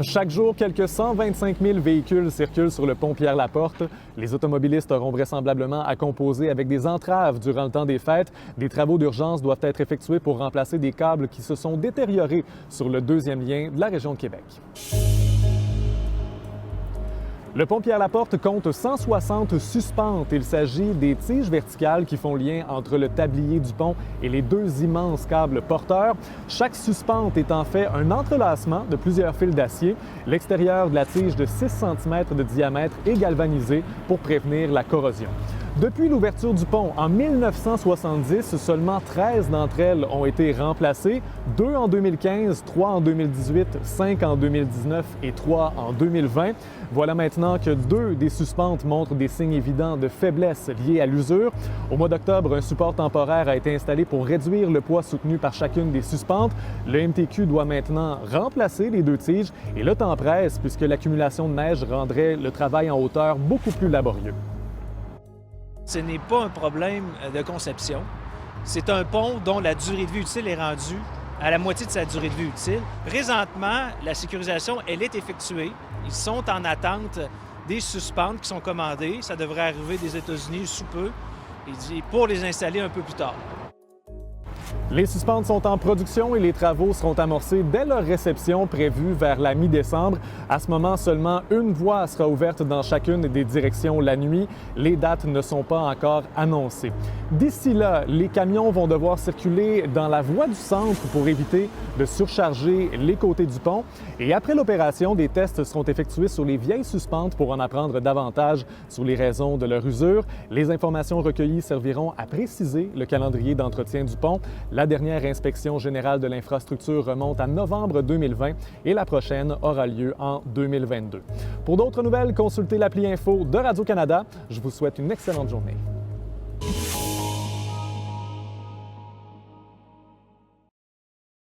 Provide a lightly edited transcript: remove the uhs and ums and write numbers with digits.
Chaque jour, quelques 125 000 véhicules circulent sur le pont Pierre-Laporte. Les automobilistes auront vraisemblablement à composer avec des entraves durant le temps des fêtes. Des travaux d'urgence doivent être effectués pour remplacer des câbles qui se sont détériorés sur le deuxième lien de la région de Québec. Le pont Pierre-Laporte compte 160 suspentes. Il s'agit des tiges verticales qui font lien entre le tablier du pont et les deux immenses câbles porteurs. Chaque suspente est en fait un entrelacement de plusieurs fils d'acier. L'extérieur de la tige de 6 cm de diamètre est galvanisé pour prévenir la corrosion. Depuis l'ouverture du pont en 1970, seulement 13 d'entre elles ont été remplacées, 2 en 2015, 3 en 2018, 5 en 2019 et 3 en 2020. Voilà maintenant que 2 des suspentes montrent des signes évidents de faiblesse liés à l'usure. Au mois d'octobre, un support temporaire a été installé pour réduire le poids soutenu par chacune des suspentes. Le MTQ doit maintenant remplacer les 2 tiges et le temps presse puisque l'accumulation de neige rendrait le travail en hauteur beaucoup plus laborieux. Ce n'est pas un problème de conception. C'est un pont dont la durée de vie utile est rendue à la moitié de sa durée de vie utile. Présentement, la sécurisation, elle est effectuée. Ils sont en attente des suspentes qui sont commandées. Ça devrait arriver des États-Unis sous peu et pour les installer un peu plus tard. Les suspentes sont en production et les travaux seront amorcés dès leur réception prévue vers la mi-décembre. À ce moment, seulement une voie sera ouverte dans chacune des directions la nuit. Les dates ne sont pas encore annoncées. D'ici là, les camions vont devoir circuler dans la voie du centre pour éviter de surcharger les côtés du pont. Et après l'opération, des tests seront effectués sur les vieilles suspentes pour en apprendre davantage sur les raisons de leur usure. Les informations recueillies serviront à préciser le calendrier d'entretien du pont. La dernière inspection générale de l'infrastructure remonte à novembre 2020 et la prochaine aura lieu en 2022. Pour d'autres nouvelles, consultez l'appli Info de Radio-Canada. Je vous souhaite une excellente journée.